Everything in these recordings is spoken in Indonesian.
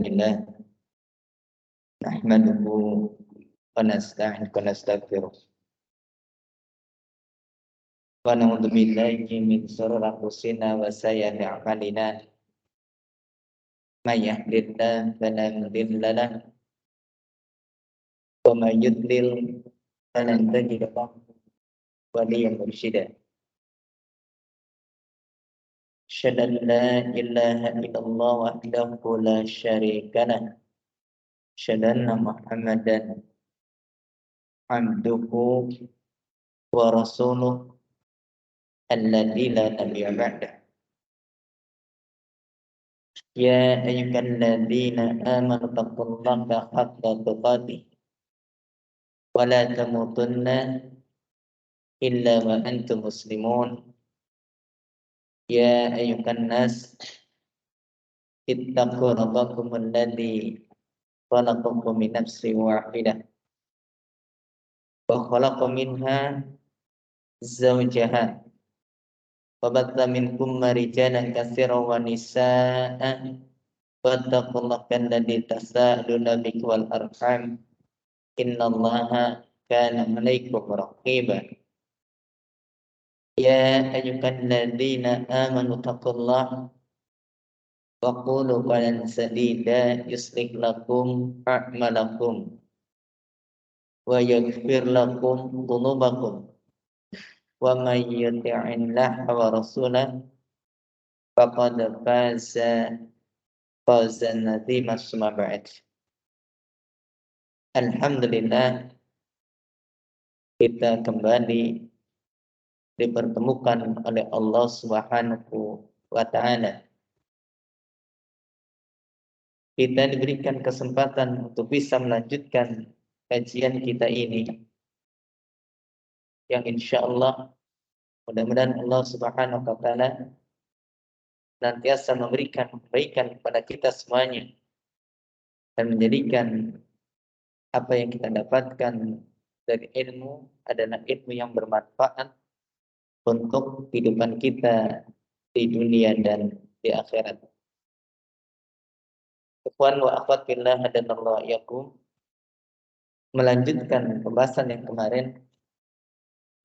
لله نحمده ونستعين ونستغفره ونعوذ بالله من شرور أنفسنا وسيئات أعمالنا من يهد الله فلا مضل له ومن يضلل فلن تجد له وليا مرشدا أشهد أن لا إله إلا الله وحده لا شريك له أشهد أن محمدا عبده ورسوله الذي لا نبي بعده يا أيها الذين آمنوا اتقوا الله حق تقاته ولا تموتن إلا وأنتم مسلمون يا أيها الناس اتقوا ربكم الذي خلقكم من نفس واحدة وخلق منها زوجها وبث منكم رجالا كثيرا ونساء واتقوا الله الذي تساءلون به والأرحام إن الله كان عليكم رقيبا يا أيها الذين آمنوا اتقوا الله وقولوا قولا سديدا يصلح لكم أعمالكم ويغفر لكم ذنوبكم ومن يطع الله ورسوله فقد فاز فوزا عظيما ثم بعد. Alhamdulillah, kita kembali dipertemukan oleh Allah Subhanahu wa Ta'ala. Kita diberikan kesempatan untuk bisa melanjutkan kajian kita ini, yang insya Allah mudah-mudahan Allah Subhanahu wa Ta'ala nantiasa memberikan kebaikan kepada kita semuanya dan menjadikan apa yang kita dapatkan dari ilmu adalah ilmu yang bermanfaat untuk kehidupan kita di dunia dan di akhirat. Ikhwan wa akhwat fillah hadanallahu iyyakum, melanjutkan pembahasan yang kemarin,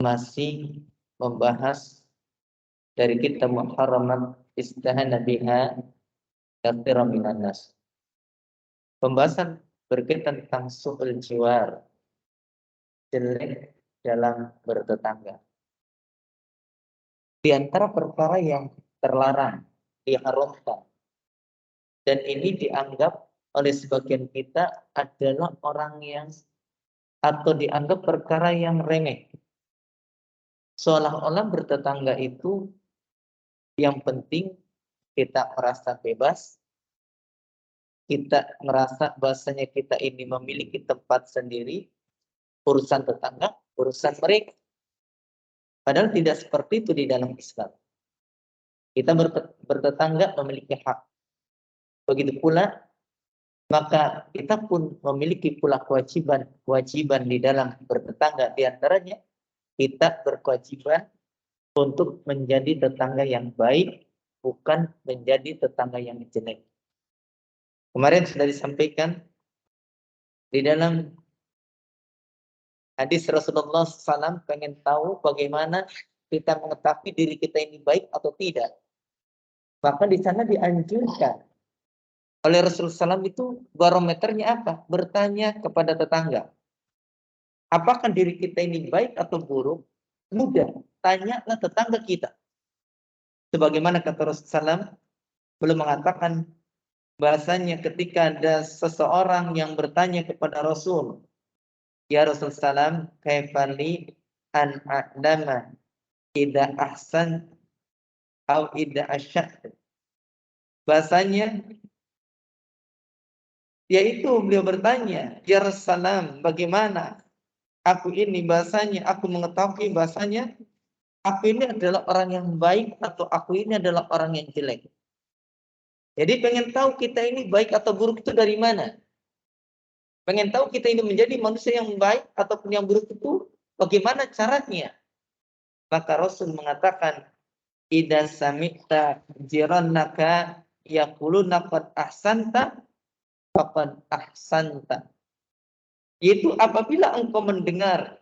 masih membahas dari kitab Muharramat istahana biha katsiran minan nas. Pembahasan berkaitan tentang su'ul jiwar, jelek dalam bertetangga. Di antara perkara yang terlarang, diharamkan, dan ini dianggap oleh sebagian kita adalah orang yang, atau dianggap perkara yang remeh. Seolah-olah bertetangga itu yang penting kita merasa bebas, kita merasa bahasanya kita ini memiliki tempat sendiri, urusan tetangga, urusan mereka. Padahal tidak seperti itu di dalam Islam. Kita bertetangga memiliki hak. Begitu pula, maka kita pun memiliki pula kewajiban di dalam bertetangga. Di antaranya, kita berkewajiban untuk menjadi tetangga yang baik, bukan menjadi tetangga yang jelek. Kemarin sudah disampaikan di dalam hadis Rasulullah SAW, pengen tahu bagaimana kita mengetahui diri kita ini baik atau tidak. Maka di sana dianjurkan oleh Rasulullah SAW itu barometernya apa? Bertanya kepada tetangga. Apakah diri kita ini baik atau buruk? Mudah, tanyalah tetangga kita. Sebagaimana kata Rasulullah SAW, belum mengatakan bahasanya ketika ada seseorang yang bertanya kepada Rasul, ya Rasulullah SAW, kaifali an a'lama idza ahsan au idza asyad. Bahasanya, yaitu beliau bertanya, ya Rasulullah, bagaimana aku ini bahasanya, aku mengetahui bahasanya aku ini adalah orang yang baik atau aku ini adalah orang yang jelek. Jadi pengen tahu kita ini baik atau buruk itu dari mana? Pengen tahu kita ini menjadi manusia yang baik ataupun yang buruk itu bagaimana caranya? Maka Rasul mengatakan, idza sami'ta jirannaka yaquluna qad ahsanta faqad ahsanta. Yaitu apabila engkau mendengar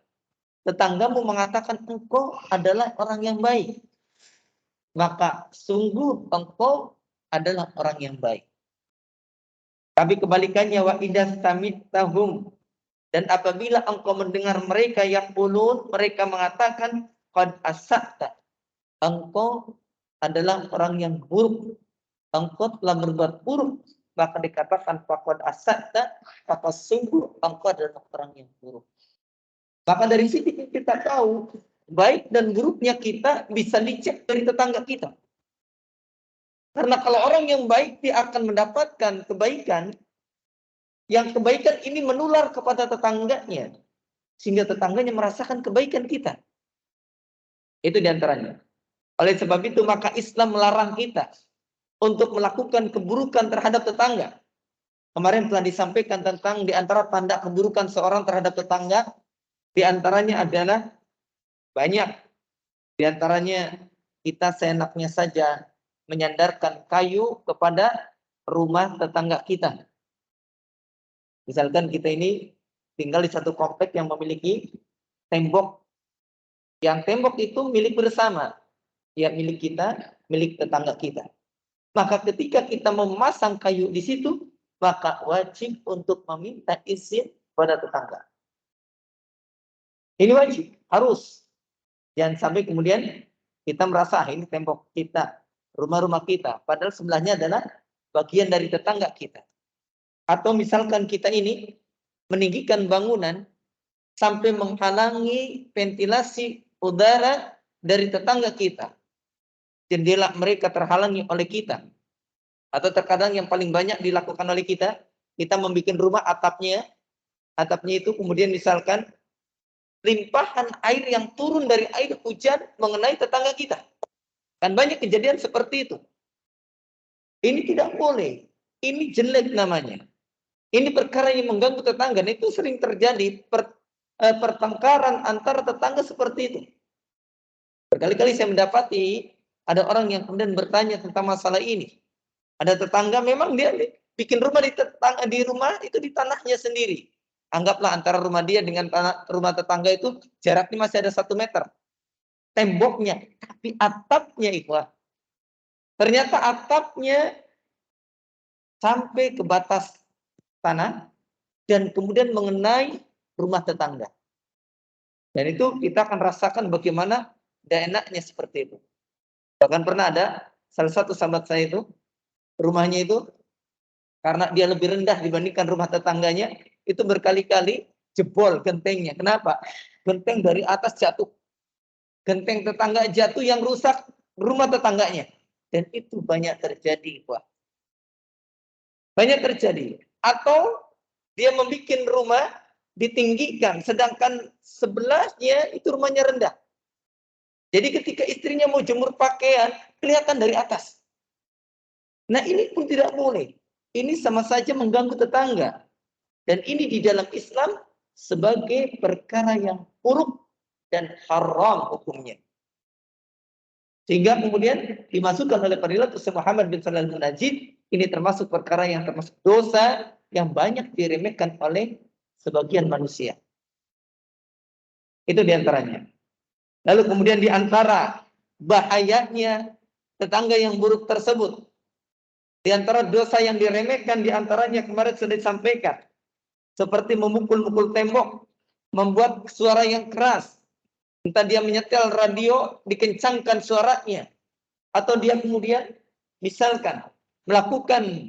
tetanggamu mengatakan engkau adalah orang yang baik, maka sungguh engkau adalah orang yang baik. Tapi kebalikannya, wa idza sami'tahum, dan apabila engkau mendengar mereka yang ulun, mereka mengatakan qad asata, engkau adalah orang yang buruk, engkau telah berbuat buruk, maka dikatakan faqad asata, maka sungguh engkau adalah orang yang buruk. Maka dari sini kita tahu baik dan buruknya kita bisa dicek dari tetangga kita. Karena kalau orang yang baik dia akan mendapatkan kebaikan, yang kebaikan ini menular kepada tetangganya, sehingga tetangganya merasakan kebaikan kita. Itu diantaranya. Oleh sebab itu maka Islam melarang kita untuk melakukan keburukan terhadap tetangga. Kemarin telah disampaikan tentang di antara tanda keburukan seorang terhadap tetangga, di antaranya adalah banyak. Di antaranya kita seenaknya saja menyandarkan kayu kepada rumah tetangga kita. Misalkan kita ini tinggal di satu komplek yang memiliki tembok. Yang tembok itu milik bersama. Ya milik kita, milik tetangga kita. Maka ketika kita memasang kayu di situ, maka wajib untuk meminta izin pada tetangga. Ini wajib, harus. Jangan sampai kemudian kita merasa ini tembok kita, rumah-rumah kita. Padahal sebelahnya adalah bagian dari tetangga kita. Atau misalkan kita ini meninggikan bangunan sampai menghalangi ventilasi udara dari tetangga kita. Jendela mereka terhalangi oleh kita. Atau terkadang yang paling banyak dilakukan oleh kita membuat rumah atapnya itu kemudian misalkan limpahan air yang turun dari air hujan mengenai tetangga kita. Kan banyak kejadian seperti itu. Ini tidak boleh. Ini jelek namanya. Ini perkara yang mengganggu tetangga. Itu sering terjadi pertengkaran antara tetangga seperti itu. Berkali-kali saya mendapati ada orang yang kemudian bertanya tentang masalah ini. Ada tetangga memang dia bikin rumah di rumah itu di tanahnya sendiri. Anggaplah antara rumah dia dengan rumah tetangga itu jaraknya masih ada 1 meter. Temboknya, tapi atapnya ikhwah. Ternyata atapnya sampai ke batas tanah dan kemudian mengenai rumah tetangga. Dan itu kita akan rasakan bagaimana tidak enaknya seperti itu. Bahkan pernah ada salah satu sahabat saya itu, rumahnya itu karena dia lebih rendah dibandingkan rumah tetangganya, itu berkali-kali jebol gentengnya. Kenapa? Genteng dari atas jatuh. Genteng tetangga jatuh yang rusak rumah tetangganya. Dan itu banyak terjadi, Pak. Banyak terjadi. Atau dia membuat rumah ditinggikan, sedangkan sebelahnya itu rumahnya rendah. Jadi ketika istrinya mau jemur pakaian, kelihatan dari atas. Nah ini pun tidak boleh. Ini sama saja mengganggu tetangga. Dan ini di dalam Islam sebagai perkara yang buruk dan haram hukumnya. Sehingga kemudian dimasukkan oleh Fadilatul Syekh Muhammad bin Shalih Al-Munajjid, ini termasuk perkara yang termasuk dosa yang banyak diremehkan oleh sebagian manusia. Itu diantaranya. Lalu kemudian diantara bahayanya tetangga yang buruk tersebut, di antara dosa yang diremehkan diantaranya kemarin sudah disampaikan, seperti memukul-mukul tembok, membuat suara yang keras, entah dia menyetel radio, dikencangkan suaranya, atau dia kemudian misalkan melakukan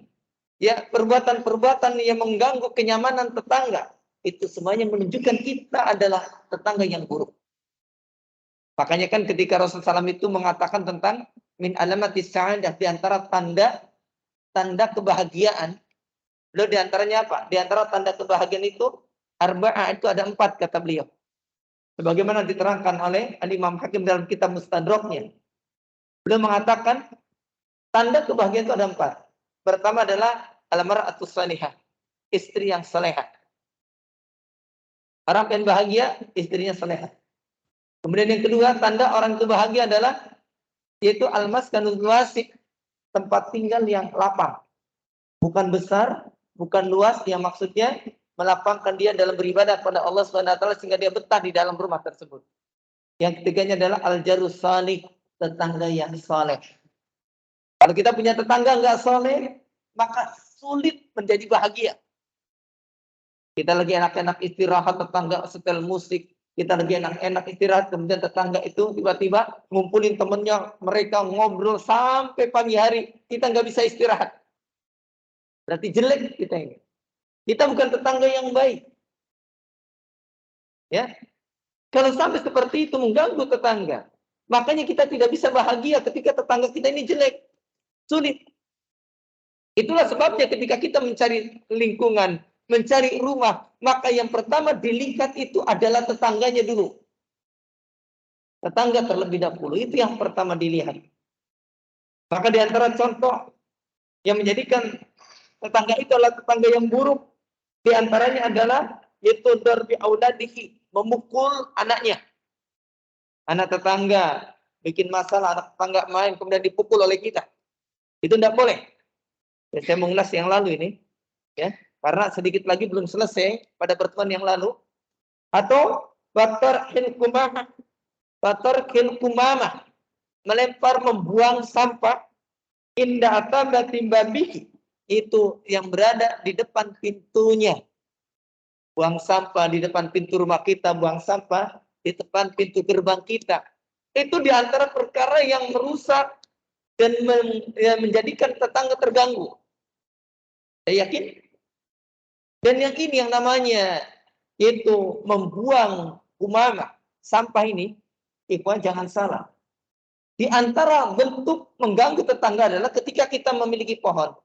ya perbuatan-perbuatan yang mengganggu kenyamanan tetangga, itu semuanya menunjukkan kita adalah tetangga yang buruk. Makanya kan ketika Rasulullah SAW itu mengatakan tentang min alamatis sa'adah, di antara tanda kebahagiaan. Beliau di antaranya apa? Di antara tanda kebahagiaan itu arba'ah, itu ada 4 kata beliau. Sebagaimana diterangkan oleh Imam Hakim dalam kitab Mustadraknya. Beliau mengatakan tanda kebahagiaan itu ada 4. Pertama adalah al-mar'atus salihah, istri yang salehah. Orang yang bahagia, istrinya salehah. Kemudian yang kedua, tanda orang itu bahagia adalah yaitu almaskanul wasi', tempat tinggal yang lapang. Bukan besar, bukan luas, yang maksudnya melapangkan dia dalam beribadah kepada Allah Subhanahu wa taala sehingga dia betah di dalam rumah tersebut. Yang ketiganya adalah al-jarus salih, tetangga yang saleh. Kalau kita punya tetangga nggak saleh, maka sulit menjadi bahagia. Kita lagi enak-enak istirahat, tetangga setel musik. Kita lagi enak-enak istirahat, kemudian tetangga itu tiba-tiba ngumpulin temennya, mereka ngobrol sampai pagi hari. Kita nggak bisa istirahat. Berarti jelek kita ini. Kita bukan tetangga yang baik. Ya, kalau sampai seperti itu mengganggu tetangga, makanya kita tidak bisa bahagia ketika tetangga kita ini jelek. Sulit. Itulah sebabnya ketika kita mencari lingkungan, mencari rumah, maka yang pertama dilihat itu adalah tetangganya dulu. Tetangga terlebih dahulu, itu yang pertama dilihat. Maka di antara contoh yang menjadikan tetangga itu adalah tetangga yang buruk, di antaranya adalah yaitu darbi auladihi, memukul anaknya. Anak tetangga bikin masalah, anak tetangga main kemudian dipukul oleh kita. Itu tidak boleh. Ya, saya mengulas yang lalu ini, ya, karena sedikit lagi belum selesai pada pertemuan yang lalu. Atau batarhil kumamah, melempar, membuang sampah indah atabatin babihi, itu yang berada di depan pintunya. Buang sampah di depan pintu rumah kita, buang sampah di depan pintu gerbang kita. Itu di antara perkara yang merusak dan menjadikan tetangga terganggu. Saya yakin. Dan yang ini yang namanya yaitu membuang kumamah, sampah ini, ikhwan jangan salah. Di antara bentuk mengganggu tetangga adalah ketika kita memiliki pohon.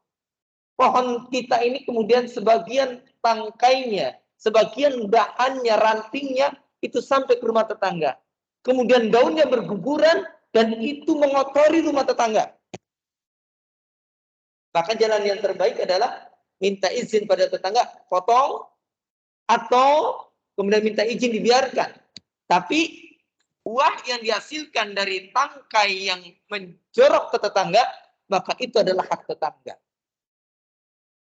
Pohon kita ini kemudian sebagian tangkainya, sebagian dahannya, rantingnya itu sampai ke rumah tetangga. Kemudian daunnya berguguran dan itu mengotori rumah tetangga. Maka jalan yang terbaik adalah minta izin pada tetangga, potong, atau kemudian minta izin dibiarkan. Tapi buah yang dihasilkan dari tangkai yang menjorok ke tetangga, maka itu adalah hak tetangga.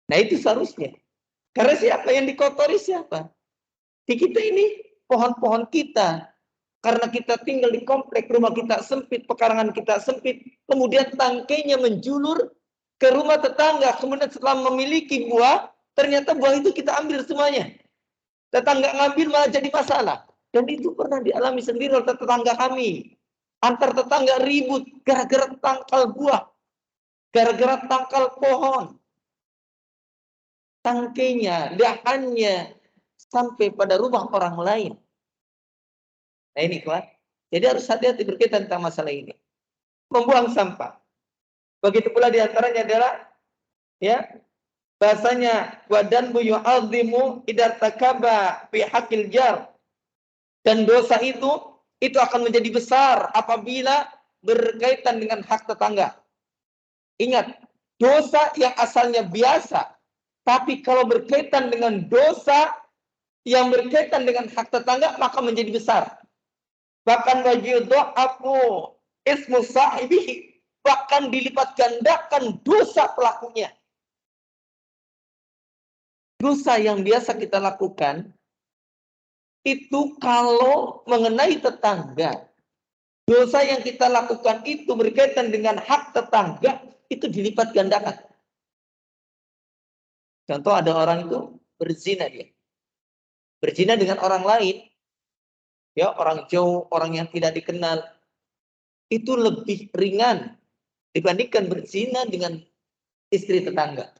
Nah itu seharusnya. Karena siapa yang dikotori siapa? Di kita ini, pohon-pohon kita. Karena kita tinggal di komplek, rumah kita sempit, pekarangan kita sempit. Kemudian tangkainya menjulur ke rumah tetangga. Kemudian setelah memiliki buah, ternyata buah itu kita ambil semuanya. Tetangga ngambil malah jadi masalah. Dan itu pernah dialami sendiri oleh tetangga kami. Antar tetangga ribut gara-gara tangkal buah. Gara-gara tangkal pohon. Tangkainya, dahannya, sampai pada rumah orang lain. Nah ini kawan. Jadi harus hati-hati berkaitan tentang masalah ini. Membuang sampah. Begitu pula diantaranya adalah ya bahasanya wadan bu yu'adzimu idza takaba fi haqqil jar. Dan dosa itu akan menjadi besar apabila berkaitan dengan hak tetangga. Ingat, dosa yang asalnya biasa, tapi kalau berkaitan dengan dosa yang berkaitan dengan hak tetangga, maka menjadi besar. Bahkan wajidha'afu ismu sahibihi, bahkan dilipat gandakan dosa pelakunya. Dosa yang biasa kita lakukan, itu kalau mengenai tetangga, dosa yang kita lakukan itu berkaitan dengan hak tetangga, itu dilipat gandakan. Contoh ada orang itu berzina dia. Berzina dengan orang lain, ya orang jauh, orang yang tidak dikenal, itu lebih ringan dibandingkan berzina dengan istri tetangga.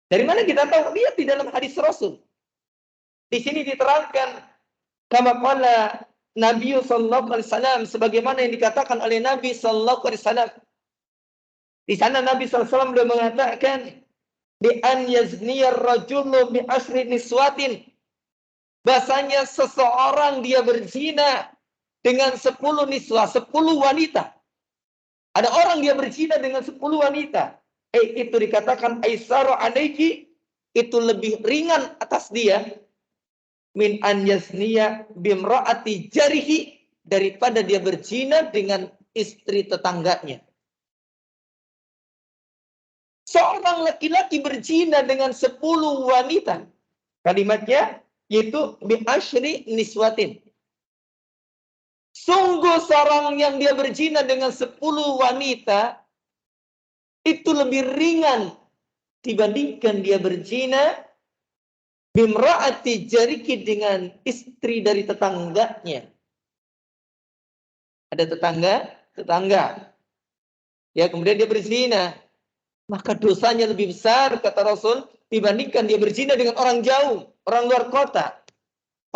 Dari mana kita tahu? Lihat di dalam hadis Rasul. Di sini diterangkan kama qala Nabi sallallahu alaihi wasallam, sebagaimana yang dikatakan oleh Nabi sallallahu alaihi wasallam. Di sana Nabi sallallahu alaihi wasallam beliau mengatakan bi an yazniyar rajulu bi asri niswatin. Bahasanya seseorang dia berzina dengan 10 niswa, 10 wanita. Ada orang dia berzina dengan 10 wanita. Itu dikatakan aisaru alaiki, itu lebih ringan atas dia min an yasniya bimraati jarihi, daripada dia berzina dengan istri tetangganya. Seorang laki-laki berzina dengan 10 wanita. Kalimatnya yaitu bi'ashri niswatin. Sungguh seorang yang dia berzina dengan 10 wanita itu lebih ringan dibandingkan dia berzina bimra'ati jariki dengan istri dari tetangganya. Ada tetangga. Ya, kemudian dia berzina. Maka dosanya lebih besar, kata Rasul, dibandingkan dia berzina dengan orang jauh, orang luar kota.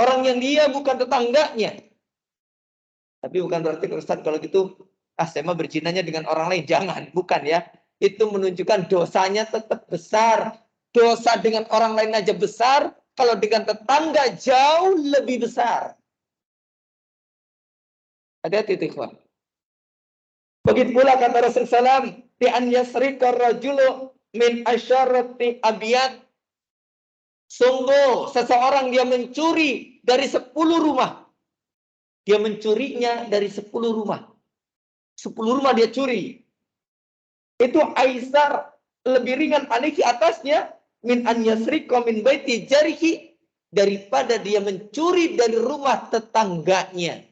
Orang yang dia bukan tetangganya. Tapi bukan berarti, Ustaz, kalau gitu, saya mah berzinanya dengan orang lain. Jangan, bukan ya. Itu menunjukkan dosanya tetap besar. Dosa dengan orang lain aja besar, kalau dengan tetangga jauh lebih besar. Hati-hati, ikhwan. Begitu pula kata Rasulullah SAW, di an yasrika rajulu min asyarati abiyat. Sungguh seseorang dia mencuri dari 10 rumah. Dia mencurinya dari 10 rumah. 10 rumah dia curi. Itu aisar, lebih ringan alaihi atasnya, min an yasrika min baiti jarihi, daripada dia mencuri dari rumah tetangganya.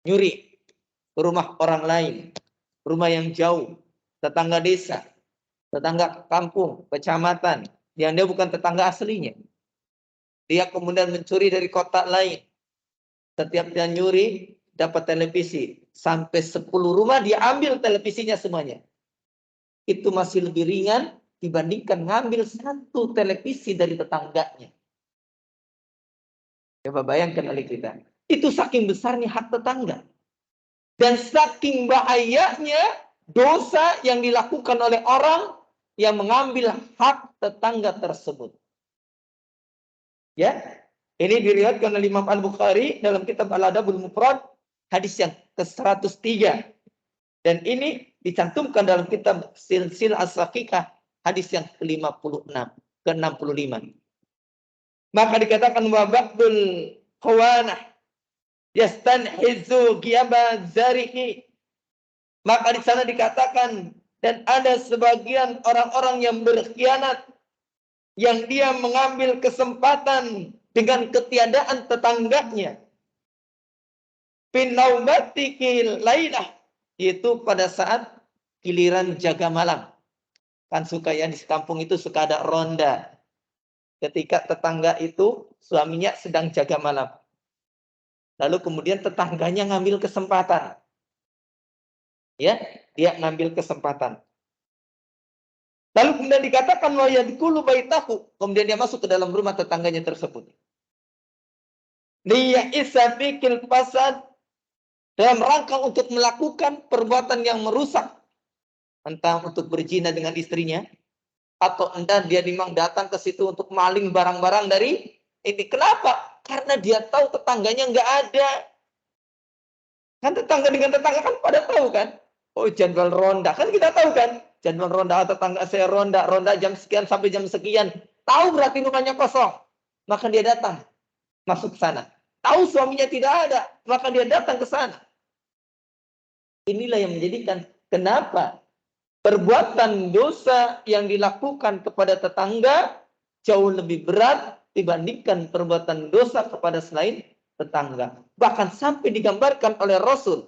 Nyuri rumah orang lain, rumah yang jauh, tetangga desa, tetangga kampung, kecamatan, yang dia bukan tetangga aslinya. Dia kemudian mencuri dari kota lain. Setiap dia nyuri, dapat televisi. Sampai 10 rumah dia ambil televisinya semuanya. Itu masih lebih ringan dibandingkan ngambil 1 televisi dari tetangganya. Coba bayangkan oleh kita. Itu saking besarnya hak tetangga. Dan saking bahayanya dosa yang dilakukan oleh orang yang mengambil hak tetangga tersebut. Ya, ini diriwayatkan oleh Imam Al-Bukhari dalam kitab Al-Adabul Mufrad, hadis yang ke-103. Dan ini dicantumkan dalam kitab Silsilah As-Sahihah, hadis yang ke-56, ke-65. Maka dikatakan wa ba'dul khawanah yastanhizu ghiyaba zarihi. Maka di sana dikatakan, dan ada sebagian orang-orang yang berkhianat, yang dia mengambil kesempatan dengan ketiadaan tetangganya. Pinaubatikil lailah, yaitu pada saat giliran jaga malam. Kan suka ya, di kampung itu suka ada ronda. Ketika tetangga itu suaminya sedang jaga malam. Lalu kemudian tetangganya ngambil kesempatan. Ya, dia ngambil kesempatan. Lalu kemudian dikatakan wa yadkhulu baitahu, kemudian dia masuk ke dalam rumah tetangganya tersebut. Dia isa fikil fasad, dalam rangka untuk melakukan perbuatan yang merusak, entah untuk berzina dengan istrinya, atau entah dia memang datang ke situ untuk maling barang-barang dari ini. Kenapa? Karena dia tahu tetangganya nggak ada. Kan tetangga dengan tetangga kan pada tahu kan? Oh, jadwal ronda. Kan kita tahu kan? Jadwal ronda, tetangga saya ronda jam sekian sampai jam sekian. Tahu berarti rumahnya kosong. Maka dia datang. Masuk ke sana. Tahu suaminya tidak ada. Maka dia datang ke sana. Inilah yang menjadikan kenapa perbuatan dosa yang dilakukan kepada tetangga jauh lebih berat dibandingkan perbuatan dosa kepada selain tetangga. Bahkan sampai digambarkan oleh Rasul,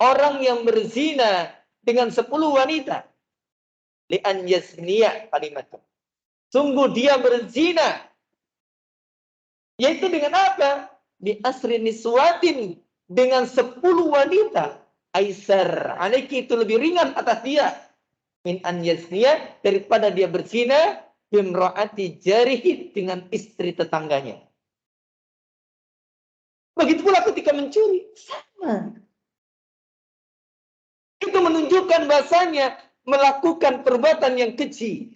orang yang berzina dengan 10 wanita, li'an yazniya kalimat. Sungguh dia berzina. Yaitu dengan apa? Di asri niswatin, dengan 10 wanita. Aisar. Alaiki, itu lebih ringan atas dia. Min an yazniya, daripada dia berzina bimra'ati jarihi, dengan istri tetangganya. Begitu pula ketika mencuri, sama. Itu menunjukkan bahasanya melakukan perbuatan yang keji,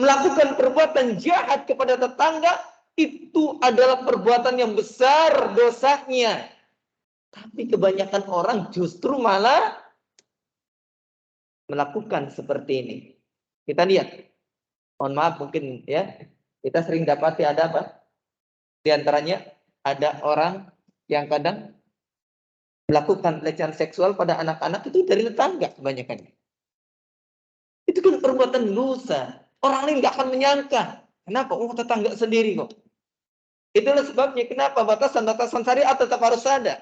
melakukan perbuatan jahat kepada tetangga, itu adalah perbuatan yang besar dosanya. Tapi kebanyakan orang justru malah melakukan seperti ini. Kita lihat, mohon maaf mungkin ya, kita sering dapati ada apa? Di antaranya ada orang yang kadang melakukan pelecehan seksual pada anak-anak itu dari tetangga kebanyakan. Itu kan perbuatan dosa. Orang lain nggak akan menyangka. Kenapa? Oh, tetangga sendiri kok. Itulah sebabnya kenapa batasan-batasan syariat tetap harus ada.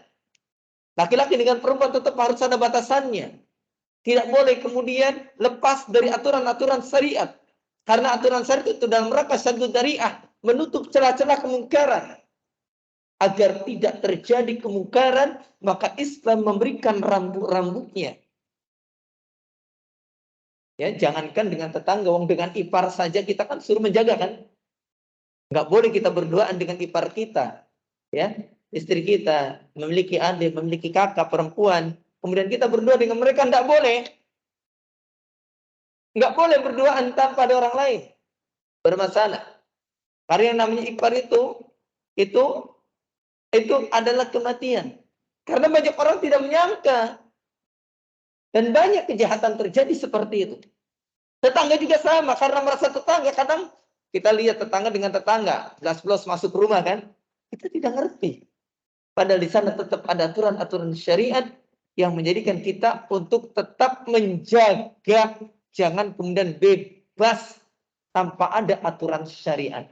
Laki-laki dengan perempuan tetap harus ada batasannya. Tidak boleh kemudian lepas dari aturan-aturan syariat. Karena aturan syariat itu dalam rangka saddud dzari'ah, menutup celah-celah kemungkaran. Agar tidak terjadi kemungkaran, maka Islam memberikan rambut-rambutnya. Ya, jangankan dengan tetangga, wong dengan ipar saja kita kan suruh menjaga kan. Nggak boleh kita berduaan dengan ipar kita. Ya, istri kita memiliki adik, memiliki kakak perempuan, kemudian kita berdua dengan mereka, nggak boleh. Nggak boleh berduaan tanpa ada orang lain. Bermasalah. Karena yang namanya ipar itu adalah kematian. Karena banyak orang tidak menyangka. Dan banyak kejahatan terjadi seperti itu. Tetangga juga sama, karena merasa tetangga. Kadang kita lihat tetangga dengan tetangga, gas-blos masuk rumah kan. Kita tidak ngerti. Padahal di sana tetap ada aturan-aturan syariat yang menjadikan kita untuk tetap menjaga. Jangan kemudian bebas tanpa ada aturan syariat.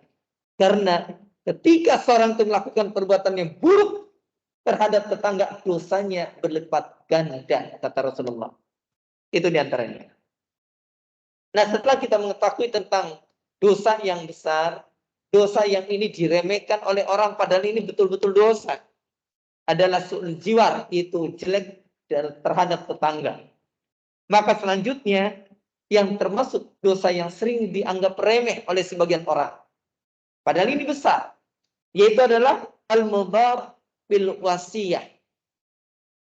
Karena ketika seorang itu melakukan perbuatan yang buruk terhadap tetangga, dosanya berlipat ganda, kata Rasulullah. Itu diantaranya. Nah, setelah kita mengetahui tentang dosa yang besar, dosa yang ini diremehkan oleh orang, padahal ini betul-betul dosa. Adalah su'ul jiwar, itu jelek terhadap tetangga. Maka selanjutnya, yang termasuk dosa yang sering dianggap remeh oleh sebagian orang. Padahal ini besar. Yaitu adalah al-mudhar bil wasiyah.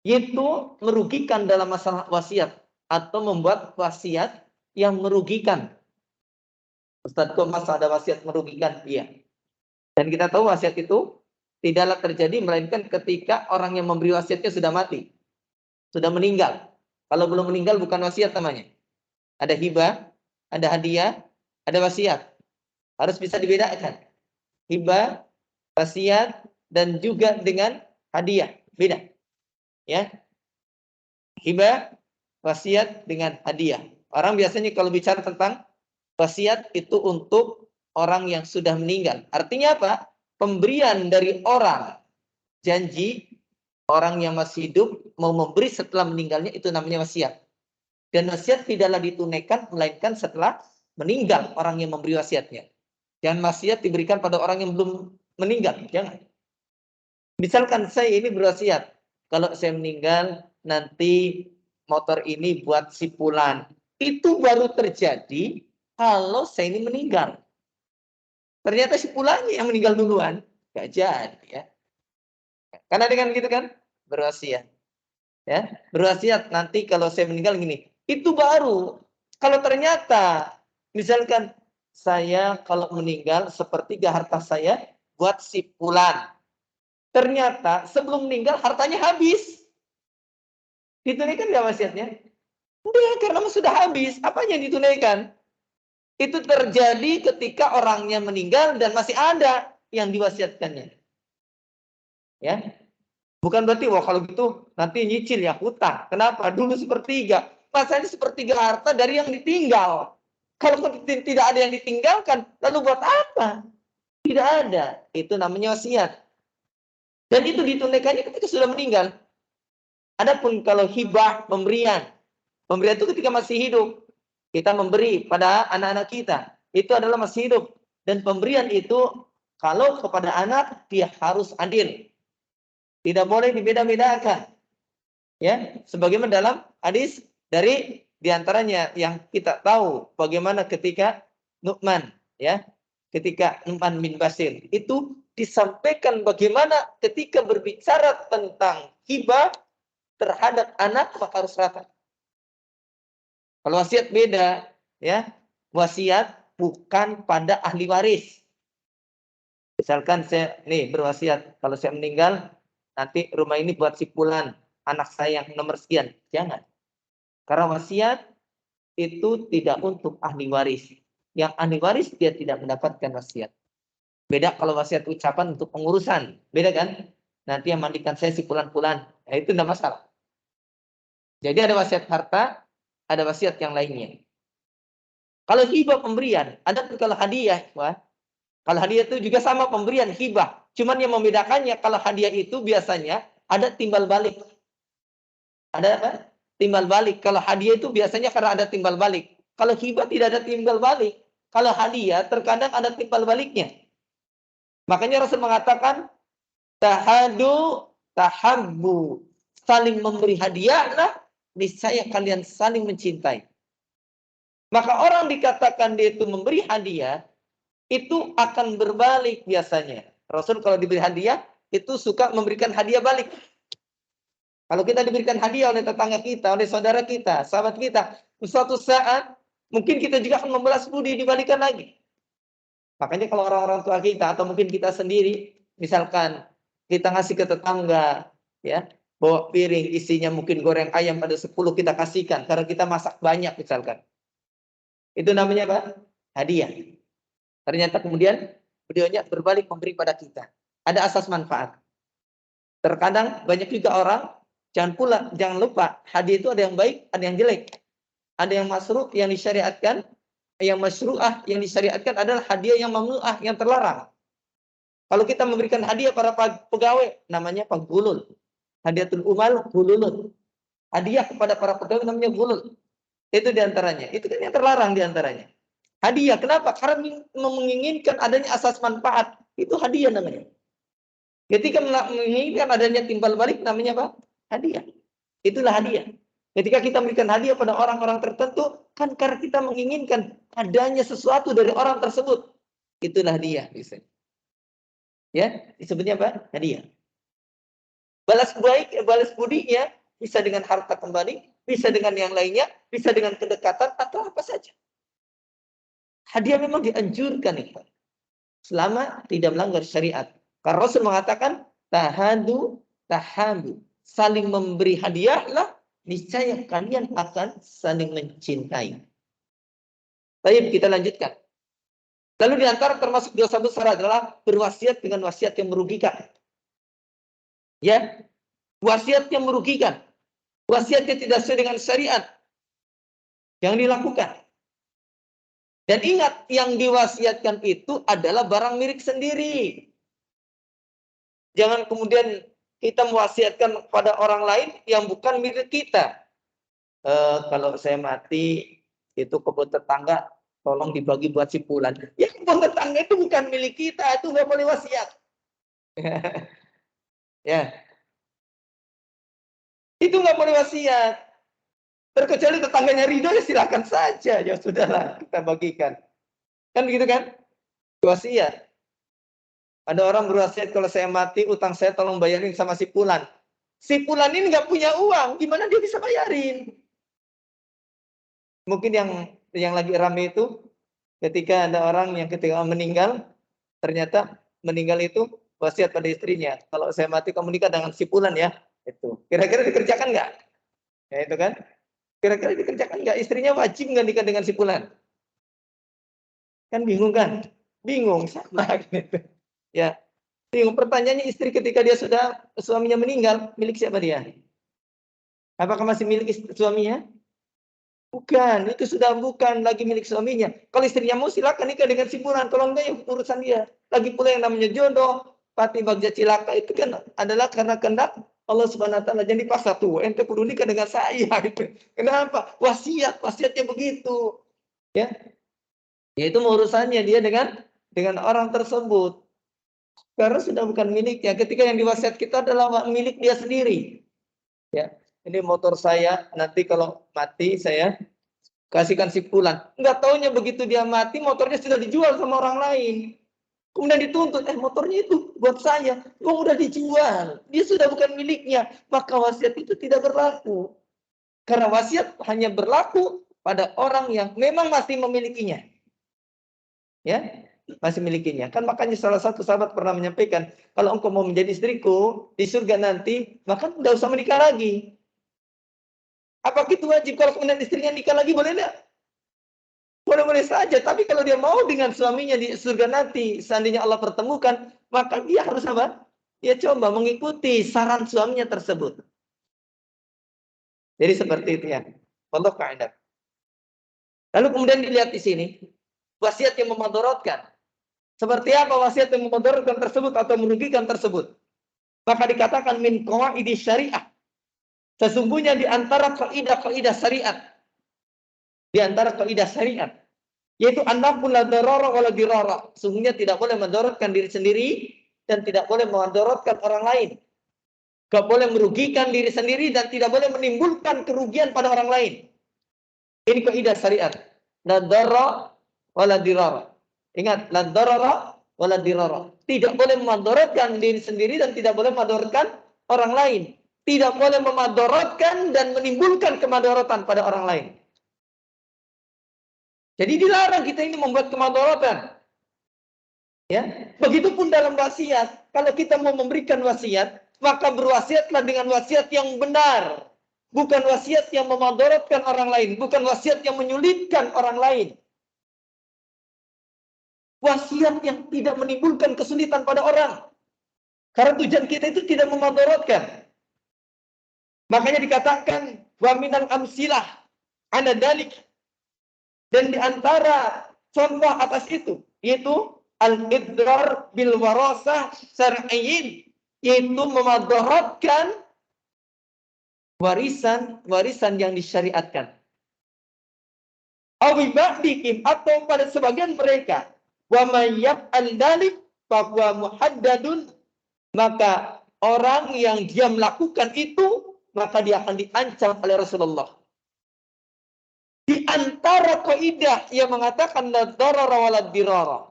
Yaitu merugikan dalam masalah wasiat. Atau membuat wasiat yang merugikan. Ustaz, kok masa ada wasiat merugikan? Iya. Dan kita tahu wasiat itu tidaklah terjadi melainkan ketika orang yang memberi wasiatnya sudah mati. Sudah meninggal. Kalau belum meninggal bukan wasiat namanya. Ada hibah, ada hadiah, ada wasiat. Harus bisa dibedakan. Hibah, wasiat, dan juga dengan hadiah. Beda. Ya. Hibah, wasiat dengan hadiah. Orang biasanya kalau bicara tentang wasiat itu untuk orang yang sudah meninggal. Artinya apa? Pemberian dari orang. Janji orang yang masih hidup mau memberi setelah meninggalnya, itu namanya wasiat. Dan wasiat tidaklah ditunaikan melainkan setelah meninggal orang yang memberi wasiatnya. Jangan wasiat diberikan pada orang yang belum meninggal. Jangan. Misalkan saya ini berwasiat, kalau saya meninggal nanti motor ini buat si fulan. Itu baru terjadi kalau saya ini meninggal. Ternyata si fulannya yang meninggal duluan. Gak jadi ya. Karena dengan gitu kan berwasiat. Ya, berwasiat nanti kalau saya meninggal gini. Itu baru. Kalau ternyata misalkan saya kalau meninggal sepertiga harta saya buat si fulan. Ternyata sebelum meninggal hartanya habis. Ditunaikan nggak wasiatnya? Enggak, karena sudah habis. Apa yang ditunaikan? Itu terjadi ketika orangnya meninggal dan masih ada yang diwasiatkannya. Ya, bukan berarti wah kalau gitu nanti nyicil ya hutang. Kenapa? Dulu sepertiga. Masalahnya sepertiga harta dari yang ditinggal. Kalau tidak ada yang ditinggalkan, lalu buat apa? Tidak ada. Itu namanya wasiat. Dan itu ditunaikannya ketika sudah meninggal. Adapun kalau hibah, pemberian itu ketika masih hidup. Kita memberi pada anak-anak kita. Itu adalah masih hidup. Dan pemberian itu kalau kepada anak dia harus adil. Tidak boleh dibeda-bedakan. Ya, sebagaimana dalam hadis dari diantaranya yang kita tahu bagaimana ketika Nu'man, ya, ketika Nu'man bin Bashir itu disampaikan bagaimana ketika berbicara tentang hibah terhadap anak maka harus rata. Kalau wasiat beda, ya, wasiat bukan pada ahli waris. Misalkan saya nih berwasiat kalau saya meninggal nanti rumah ini buat si fulan, anak saya yang nomor sekian. Jangan. Karena wasiat itu tidak untuk ahli waris. Yang ahli waris dia tidak mendapatkan wasiat. Beda kalau wasiat ucapan untuk pengurusan. Beda kan? Nanti yang mandikan saya si fulan-fulan. Nah, itu tidak masalah. Jadi ada wasiat harta, ada wasiat yang lainnya. Kalau hibah pemberian, ada kalau hadiah, wah. Kalau hadiah itu juga sama pemberian hibah. Cuman yang membedakannya kalau hadiah itu biasanya ada timbal balik. Ada apa? Timbal balik. Kalau hadiah itu biasanya karena ada timbal balik. Kalau hibah tidak ada timbal balik. Kalau hadiah terkadang ada timbal baliknya. Makanya Rasul mengatakan tahadu tahabbu. Saling memberi hadiahlah, niscaya kalian saling mencintai. Maka orang dikatakan dia itu memberi hadiah, itu akan berbalik biasanya. Rasul kalau diberi hadiah, itu suka memberikan hadiah balik. Kalau kita diberikan hadiah oleh tetangga kita, oleh saudara kita, sahabat kita, suatu saat mungkin kita juga akan membalas budi dibalikan lagi. Makanya kalau orang-orang tua kita atau mungkin kita sendiri, misalkan kita ngasih ke tetangga, ya, bawa piring isinya mungkin goreng ayam pada 10 kita kasihkan karena kita masak banyak misalkan. Itu namanya apa? Hadiah. Ternyata kemudian beliaunya berbalik memberi pada kita. Ada asas manfaat. Terkadang banyak juga orang, jangan lupa, hadiah itu ada yang baik, ada yang jelek. Ada yang masruh yang disyariatkan, yang masyru'ah yang disyariatkan adalah hadiah yang mamnu'ah yang terlarang. Kalau kita memberikan hadiah para pegawai, namanya gulul. Hadiatul umal gululun. Hadiah kepada para pegawai namanya gulul. Itu diantaranya. Itu kan yang terlarang diantaranya. Hadiah. Kenapa? Karena menginginkan adanya asas manfaat. Itu hadiah namanya. Ketika menginginkan adanya timbal balik, namanya apa? Hadiah. Itulah hadiah. Ketika kita memberikan hadiah pada orang-orang tertentu, kan karena kita menginginkan adanya sesuatu dari orang tersebut. Itulah hadiah. Ya, disebutnya apa? Hadiah. Balas baik, balas budinya bisa dengan harta kembali, bisa dengan yang lainnya, bisa dengan kedekatan atau apa saja. Hadiah memang dianjurkan itu, selama tidak melanggar syariat. Karena Rasul mengatakan tahadu tahabu, saling memberi hadiahlah, niscaya kalian akan saling mencintai. Baik, kita lanjutkan. Lalu di antara termasuk dosa besar adalah berwasiat dengan wasiat yang merugikan. Ya, wasiat yang merugikan. Wasiatnya tidak sesuai dengan syariat. Yang dilakukan. Dan ingat, yang diwasiatkan itu adalah barang milik sendiri. Jangan kemudian kita mewasiatkan pada orang lain yang bukan milik kita. Kalau saya mati, itu kebun tetangga, tolong dibagi buat si Fulan. Ya, kebun tetangga itu bukan milik kita, itu nggak boleh wasiat. Ya, itu nggak boleh wasiat. Terkecuali tetangganya ridho, ya silakan saja. Ya sudahlah, kita bagikan. Kan begitu kan? Wasiat. Ada orang berwasiat, kalau saya mati, utang saya tolong bayarin sama si Fulan. Si Fulan ini nggak punya uang, gimana dia bisa bayarin? Mungkin yang lagi rame itu, ketika ada orang yang ketika meninggal, ternyata meninggal itu wasiat pada istrinya. Kalau saya mati, kamu nikah dengan si Fulan ya. Itu. Kira-kira dikerjakan nggak? Ya itu kan. Kira-kira dikerjakan nggak? Istrinya wajib nggak nikah dengan si Fulan? Kan bingung kan? Bingung sama gitu. Ya. Bingung. Pertanyaannya, istri ketika dia sudah suaminya meninggal, milik siapa dia? Apakah masih milik suaminya? Bukan, itu sudah bukan lagi milik suaminya. Kalau istrinya mau, silakan nikah dengan si Fulan. Kalau enggak, ya urusan dia. Lagi pula yang namanya jodoh, pati bagja cilaka, itu kan adalah karena kehendak Allah Subhanahu wa taala. Jadi dipaksa tuh, ente kudu nikah dengan saya gitu. Kenapa? Wasiatnya begitu. Ya. Ya itu urusannya dia dengan orang tersebut. Karena sudah bukan miliknya. Ketika yang diwasiat kita adalah milik dia sendiri. Ya. Ini motor saya, nanti kalau mati saya kasihkan si Fulan. Enggak taunya begitu dia mati, motornya sudah dijual sama orang lain. Kemudian dituntut, motornya itu buat saya. Uang udah dijual. Dia sudah bukan miliknya. Maka wasiat itu tidak berlaku. Karena wasiat hanya berlaku pada orang yang memang masih memilikinya. Ya, masih memilikinya. Kan makanya salah satu sahabat pernah menyampaikan, kalau engkau mau menjadi istriku di surga nanti, maka tidak usah menikah lagi. Apakah itu wajib? Kalau kemudian istrinya nikah lagi, boleh tidak? Boleh-boleh saja. Tapi kalau dia mau dengan suaminya di surga nanti, seandainya Allah pertemukan, maka dia harus apa? Dia coba mengikuti saran suaminya tersebut. Jadi seperti itu ya. Allah kaidah. Lalu kemudian dilihat di sini, wasiat yang memudaratkan. Seperti apa wasiat yang memudaratkan tersebut atau merugikan tersebut? Maka dikatakan min qawaidi syariah. Sesungguhnya di antara kaidah-kaidah syariat, yaitu annaful la darara wa la dirara. Sesungguhnya tidak boleh mendaratkan diri sendiri dan tidak boleh mendaratkan orang lain. Tidak boleh merugikan diri sendiri dan tidak boleh menimbulkan kerugian pada orang lain. Ini kaidah syariat. La darara wa la dirara. Ingat, la darara wa la dirara. Tidak boleh memudaratkan diri sendiri dan tidak boleh memudaratkan orang lain. Tidak boleh memudaratkan dan menimbulkan kemudaratan pada orang lain. Jadi dilarang kita ini membuat kemudaratan. Ya, begitupun dalam wasiat. Kalau kita mau memberikan wasiat, maka berwasiatlah dengan wasiat yang benar. Bukan wasiat yang memudaratkan orang lain. Bukan wasiat yang menyulitkan orang lain. Wasiat yang tidak menimbulkan kesulitan pada orang. Karena tujuan kita itu tidak memudaratkan. Makanya dikatakan wa minal amsilah ana dalik. Dan di antara contoh atas itu, yaitu al-idrar bil warasah syar'iyyin, yaitu memudaratkan warisan yang disyariatkan. Awi ba'dikim, atau pada sebagian mereka, wa may yaf'al dalik fa huwa muhaddadun, maka orang yang dia melakukan itu, maka dia akan diancam oleh Rasulullah. Di antara kaidah yang mengatakan la darara wa la dirara.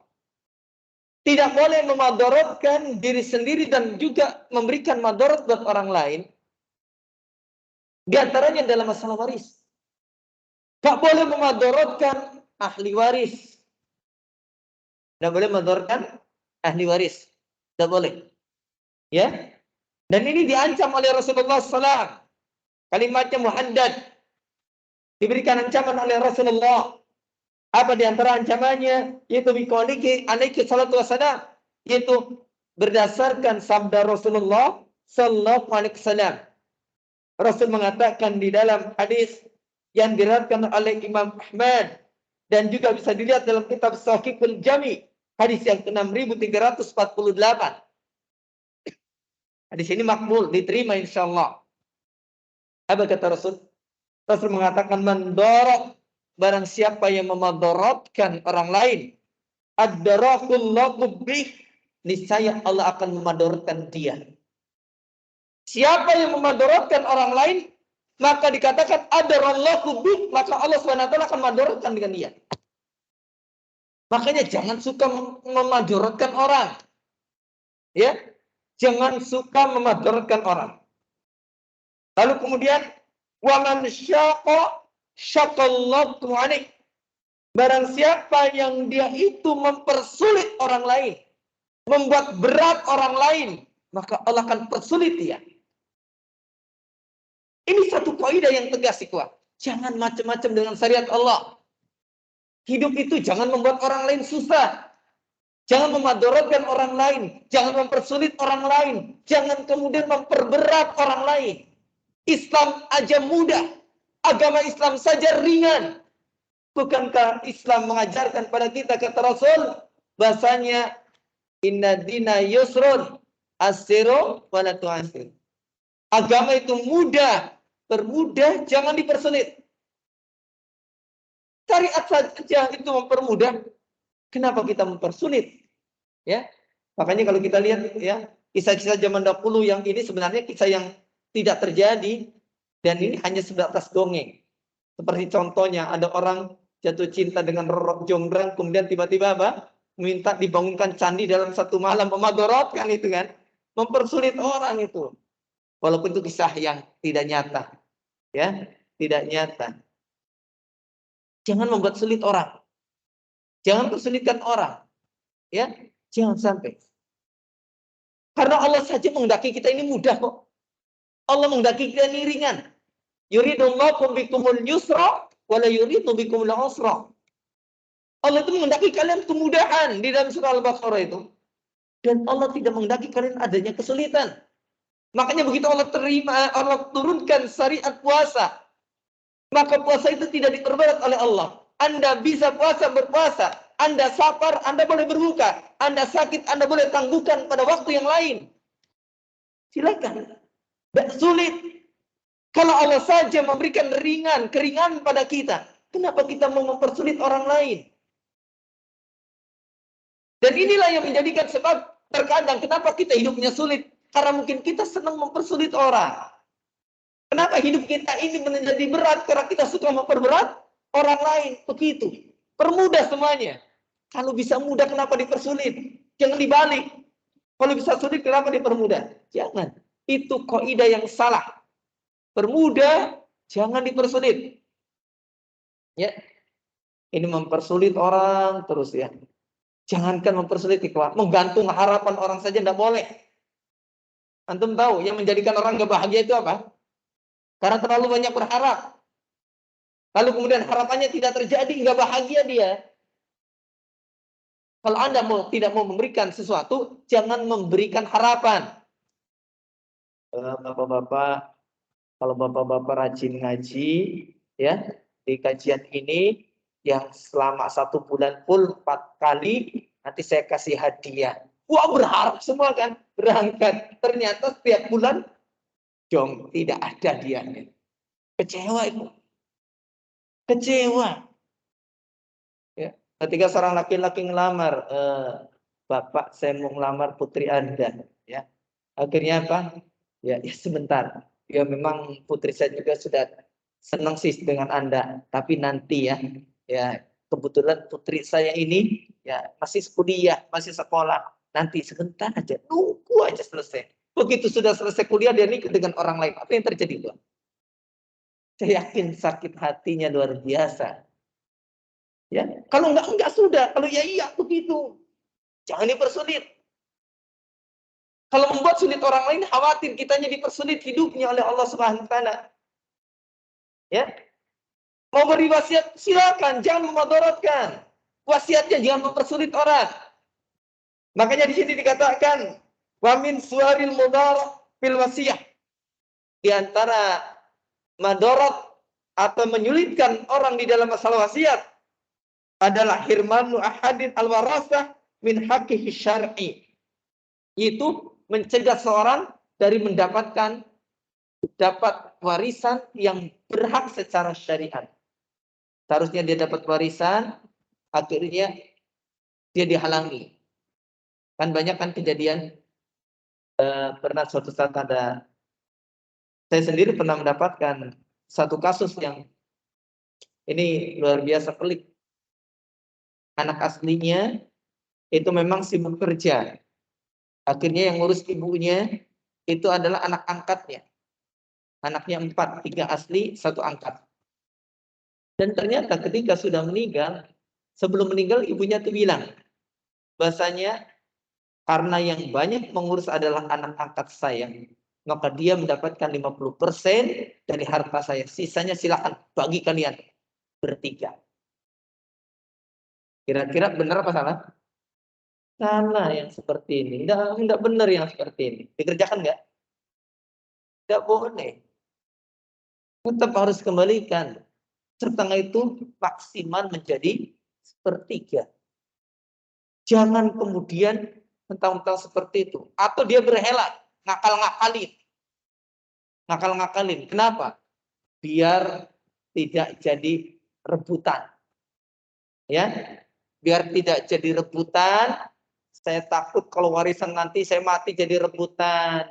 Tidak boleh memudaratkan diri sendiri dan juga memberikan madarat buat orang lain. Di antaranya dalam masalah waris. Tak boleh memudaratkan ahli waris. Tidak boleh memudaratkan ahli waris. Tidak boleh. Ya. Dan ini diancam oleh Rasulullah SAW. Kalimatnya muhaddad. Diberikan ancaman oleh Rasulullah. Apa di antara ancamannya? Yaitu biqauliki alaihi salatu wassalam. Yaitu berdasarkan sabda Rasulullah sallallahu alaihi wasallam. Rasul mengatakan di dalam hadis yang diriwayatkan oleh Imam Ahmad dan juga bisa dilihat dalam kitab Sahihul Jami, hadis yang ke-6348. Hadis ini makbul, diterima insyaallah. Apa kata Rasul? Rasul mengatakan mandorok, barang siapa yang memudaratkan orang lain, ad-darakullahu bih, niscaya Allah akan memudaratkan dia. Siapa yang memudaratkan orang lain, maka dikatakan adarallahu bih, maka Allah SWT akan memudaratkan dengan dia. Makanya jangan suka memudaratkan orang. Ya, jangan suka memudaratkan orang. Lalu kemudian wa man syaqa syaqallahu alaih. Barang siapa yang dia itu mempersulit orang lain, membuat berat orang lain, maka Allah akan persulit dia. Ini satu kaidah yang tegas, ikhwah. Jangan macam-macam dengan syariat Allah. Hidup itu jangan membuat orang lain susah. Jangan memudaratkan orang lain, jangan mempersulit orang lain, jangan kemudian memperberat orang lain. Islam aja mudah, agama Islam saja ringan. Bukankah Islam mengajarkan pada kita, kata Rasul, bahasanya inna dina yusrun asiru wala tu'asir. Agama itu mudah, permudah, jangan dipersulit. Syariat saja itu mempermudah, kenapa kita mempersulit? Ya, makanya kalau kita lihat ya kisah-kisah zaman dahulu yang ini sebenarnya kisah yang tidak terjadi dan ini hanya sebatas dongeng. Seperti contohnya ada orang jatuh cinta dengan Roro Jonggrang, kemudian tiba-tiba apa? Minta dibangunkan candi dalam satu malam, memudaratkan itu kan, mempersulit orang itu. Walaupun itu kisah yang tidak nyata, ya, tidak nyata. Jangan membuat sulit orang, jangan persulitkan orang, ya, jangan sampai. Karena Allah saja menghendaki kita ini mudah kok. Allah menghendaki kita ini ringan. Yuridullahu bikumul yusra wa la yuridu bikumul usra. Allah itu menghendaki kalian kemudahan di dalam surah Al-Baqarah itu. Dan Allah tidak menghendaki kalian adanya kesulitan. Makanya begitu Allah turunkan syariat puasa, maka puasa itu tidak diperberat oleh Allah. Anda bisa puasa, berpuasa. Anda sabar, Anda boleh berbuka. Anda sakit, Anda boleh tangguhkan pada waktu yang lain. Silakan. Tidak sulit. Kalau Allah saja memberikan keringan pada kita, kenapa kita mau mempersulit orang lain? Dan inilah yang menjadikan sebab terkadang kenapa kita hidupnya sulit. Karena mungkin kita senang mempersulit orang. Kenapa hidup kita ini menjadi berat? Karena kita suka memperberat orang lain. Begitu. Permudah semuanya. Kalau bisa mudah, kenapa dipersulit? Jangan dibalik. Kalau bisa sulit, kenapa dipermudah? Jangan. Itu kaidah yang salah. Permudah, jangan dipersulit. Ya, ini mempersulit orang terus ya. Jangankan mempersulit ikhwan, menggantung harapan orang saja tidak boleh. Antum tahu yang menjadikan orang gak bahagia itu apa? Karena terlalu banyak berharap. Lalu kemudian harapannya tidak terjadi, nggak bahagia dia. Kalau Anda tidak mau memberikan sesuatu, jangan memberikan harapan. Bapak-bapak, kalau bapak-bapak rajin ngaji, ya di kajian ini yang selama 1 bulan full 4 kali, nanti saya kasih hadiah. Wah, berharap semua kan berangkat. Ternyata setiap bulan, dong tidak ada hadiahnya. Kecewa itu. Kecewa. Ya. Ketika seorang laki-laki ngelamar, Bapak saya mau ngelamar putri Anda, ya. Akhirnya apa? Ya sebentar. Ya memang putri saya juga sudah senang sih dengan Anda, tapi nanti ya kebetulan putri saya ini ya masih kuliah, masih sekolah. Nanti sebentar aja, nunggu aja selesai. Begitu sudah selesai kuliah dia nikah dengan orang lain. Apa yang terjadi, Pak? Saya yakin sakit hatinya luar biasa. Ya, kalau enggak sudah. Kalau ya iya begitu. Jangan dipersulit. Kalau membuat sulit orang lain, khawatir kitanya dipersulit hidupnya oleh Allah Subhanahu wa taala. Ya. Mau beri wasiat silakan, jangan memudaratkan. Wasiatnya jangan mempersulit orang. Makanya di sini dikatakan wa min suwaril mudar fil wasiyah. Di antara madarat atau menyulitkan orang di dalam masalah wasiat adalah hirmanu ahadin al-warasah min haqqihi syar'i. Itu mencegah seorang dari mendapatkan warisan yang berhak secara syariat. Seharusnya dia dapat warisan, akhirnya dia dihalangi. Kan banyak kan kejadian, pernah suatu saat saya sendiri pernah mendapatkan satu kasus yang ini luar biasa pelik. Anak aslinya itu memang sibuk kerja. Akhirnya yang ngurus ibunya itu adalah anak angkatnya. Anaknya 4, 3 asli, 1 angkat. Dan ternyata ketika sudah meninggal, sebelum meninggal ibunya tuh bilang, bahasanya karena yang banyak mengurus adalah anak angkat saya, maka dia mendapatkan 50% dari harta saya. Sisanya silakan bagi kalian bertiga. Kira-kira benar apa salah? Salah yang seperti ini. Enggak benar yang seperti ini. Dikerjakan enggak? Enggak boleh. Tetap harus kembalikan. Setengah itu maksimal menjadi 1/3. Jangan kemudian mentang-mentang seperti itu. Atau dia berhela, ngakal-ngakalin. Kenapa? Biar tidak jadi rebutan. Ya, biar tidak jadi rebutan. Saya takut kalau warisan nanti saya mati jadi rebutan.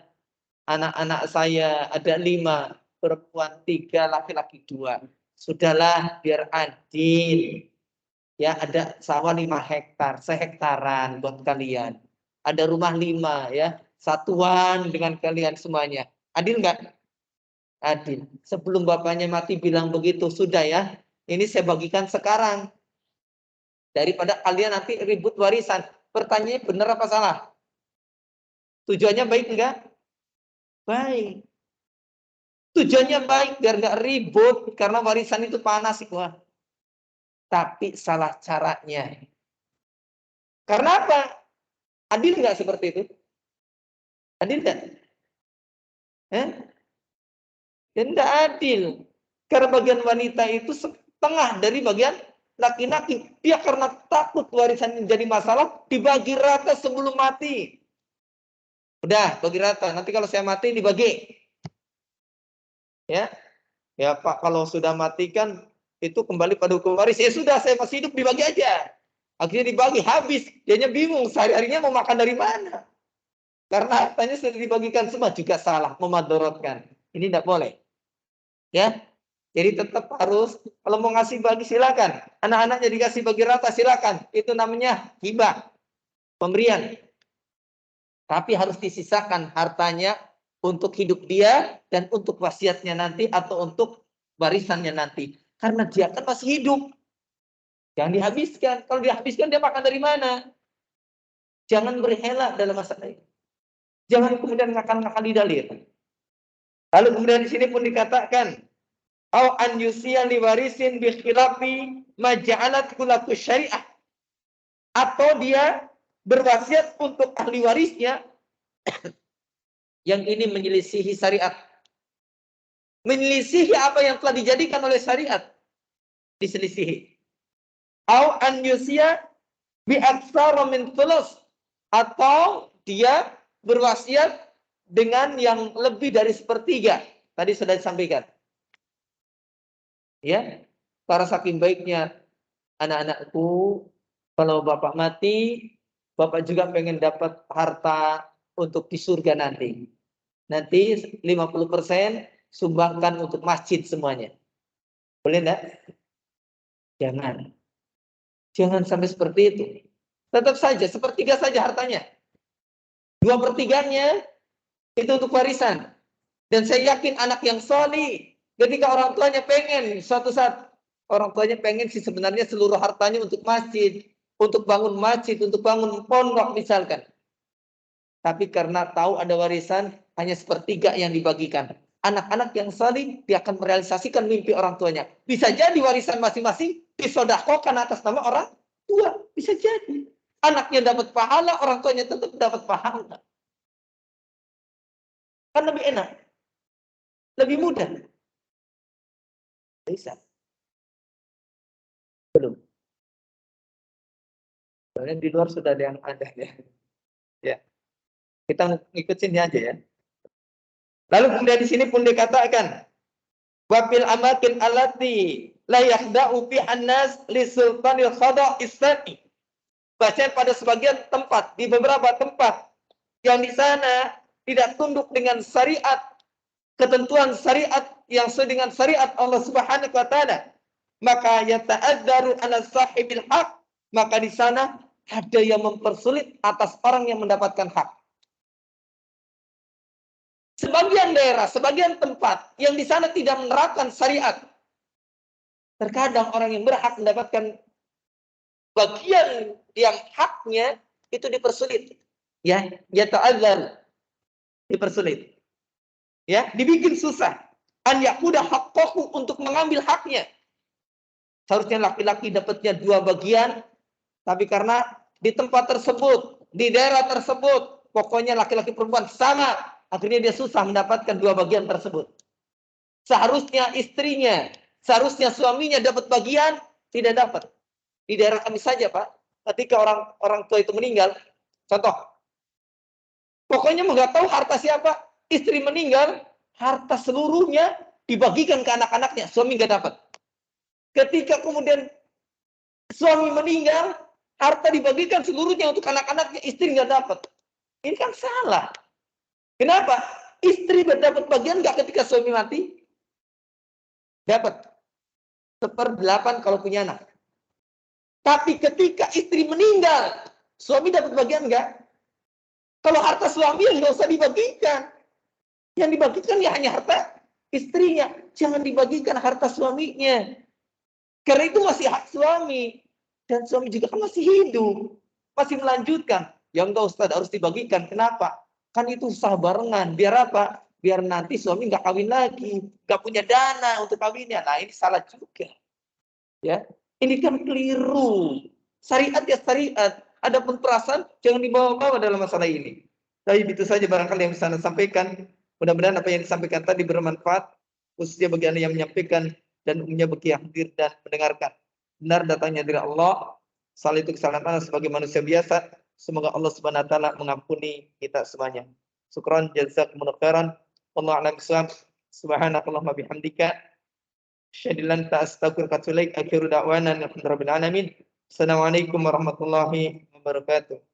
Anak-anak saya ada 5, perempuan 3, laki-laki 2. Sudahlah, biar adil. Ya, ada sawah 5 hektar, sehektaran buat kalian. Ada rumah 5 ya, satuan dengan kalian semuanya. Adil nggak? Adil. Sebelum bapaknya mati bilang begitu, sudah ya. Ini saya bagikan sekarang. Daripada kalian nanti ribut warisan. Pertanyaannya benar apa salah? Tujuannya baik enggak? Baik. Tujuannya baik biar nggak ribut karena warisan itu panas wah. Tapi salah caranya. Karena apa? Adil nggak seperti itu? Adil nggak? Dan tidak adil. Karena bagian wanita itu setengah dari bagian laki-laki, dia karena takut warisan jadi masalah, dibagi rata sebelum mati. Udah, bagi rata. Nanti kalau saya mati dibagi. Ya, ya Pak, kalau sudah mati kan itu kembali pada hukum waris. Ya sudah, saya masih hidup, dibagi aja. Akhirnya dibagi, habis. Dianya bingung, sehari-harinya mau makan dari mana? Karena hartanya sudah dibagikan semua, juga salah, memadorotkan. Ini tidak boleh. Ya, jadi tetap harus, kalau mau ngasih bagi silakan. Anak-anaknya dikasih bagi rata silakan. Itu namanya hibah, pemberian. Tapi harus disisakan hartanya untuk hidup dia dan untuk wasiatnya nanti atau untuk warisannya nanti. Karena dia kan masih hidup. Jangan dihabiskan. Kalau dihabiskan dia makan dari mana? Jangan berhela dalam masalah ini. Jangan kemudian ngakal-ngakali dalil. Lalu kemudian di sini pun dikatakan, au an yusiya li warisin bi khilafi ma ja'alat kulatu syariah. Atau dia berwasiat untuk ahli warisnya yang ini menyelisihi syariat. Menyelisihi apa yang telah dijadikan oleh syariat. Diselisihi. Au an yusiya bi aktsara min thuluts. Atau dia berwasiat dengan yang lebih dari sepertiga. Tadi sudah disampaikan. Ya, para saking baiknya anak-anakku, kalau bapak mati, bapak juga pengen dapat harta untuk di surga nanti. Nanti 50% sumbangkan untuk masjid semuanya. Boleh enggak? Jangan. Jangan sampai seperti itu. Tetap saja, sepertiga saja hartanya. 2/3-nya itu untuk warisan. Dan saya yakin anak yang solih, ketika orang tuanya pengen, suatu saat orang tuanya pengen sih sebenarnya seluruh hartanya untuk masjid, untuk bangun masjid, untuk bangun pondok misalkan. Tapi karena tahu ada warisan, hanya sepertiga yang dibagikan. Anak-anak yang solih, dia akan merealisasikan mimpi orang tuanya. Bisa jadi warisan masing-masing disodakokan atas nama orang tua. Bisa jadi. Anaknya dapat pahala, orang tuanya tetap dapat pahala. Kan lebih enak. Lebih mudah. Bisa. Belum. Soalnya di luar sudah ada yang ada ya. Ya. Kita ngikut sini aja ya. Lalu kemudian di sini pun dikatakan wafil amakin alati la yakhda'u fi annas li sultanil khada' islami. Baca pada sebagian tempat, di beberapa tempat yang di sana tidak tunduk dengan syariat, ketentuan syariat yang sesuai dengan syariat Allah Subhanahu wa taala, maka yata'adzaru ala sahibil haq, maka di sana ada yang mempersulit atas orang yang mendapatkan hak. Sebagian daerah, sebagian tempat yang di sana tidak menerapkan syariat, terkadang orang yang berhak mendapatkan bagian yang haknya itu dipersulit. Ya, ta'adzar, dipersulit. Ya, dibikin susah. An yaquda haqqahu, untuk mengambil haknya. Seharusnya laki-laki dapatnya 2 bagian, tapi karena di tempat tersebut, di daerah tersebut, pokoknya laki-laki perempuan sama, akhirnya dia susah mendapatkan 2 bagian tersebut. Seharusnya istrinya, seharusnya suaminya dapat bagian, tidak dapat. Di daerah kami saja, Pak, ketika orang tua itu meninggal, contoh, pokoknya nggak tahu harta siapa, istri meninggal, harta seluruhnya dibagikan ke anak-anaknya, suami nggak dapat. Ketika kemudian suami meninggal, harta dibagikan seluruhnya untuk anak-anaknya, istri nggak dapat. Ini kan salah. Kenapa? Istri berdapat bagian nggak ketika suami mati? Dapat. 1/8 kalau punya anak. Tapi ketika istri meninggal, suami dapat bagian enggak? Kalau harta suami yang nggak usah dibagikan. Yang dibagikan ya hanya harta istrinya. Jangan dibagikan harta suaminya. Karena itu masih hak suami. Dan suami juga kan masih hidup. Masih melanjutkan. Ya enggak Ustaz, harus dibagikan. Kenapa? Kan itu usaha barengan. Biar apa? Biar nanti suami nggak kawin lagi. Nggak punya dana untuk kawinnya. Nah ini salah juga. Ya. Ini kan keliru. Syariat ya syariat. Adapun perasaan jangan dibawa-bawa dalam masalah ini. Tapi itu saja barangkali yang bisa saya sampaikan. Mudah-mudahan apa yang disampaikan tadi bermanfaat, khususnya bagi Anda yang menyampaikan dan umumnya bagi yang hadir dan mendengarkan. benar datangnya dari Allah. Salah itu kesalahan sebagai manusia biasa. Semoga Allah Subhanahu wa taala mengampuni kita semuanya. Syukran jazakumullahu khairan. Wallahu a'lam bishawab. Subhanakallahumma bihamdika asyhadu an la ilaha illa anta astaghfiruka wa atubu ilaik. Akhiru da'wana alhamdulillahi rabbil alamin. Assalamualaikum warahmatullahi wabarakatuh.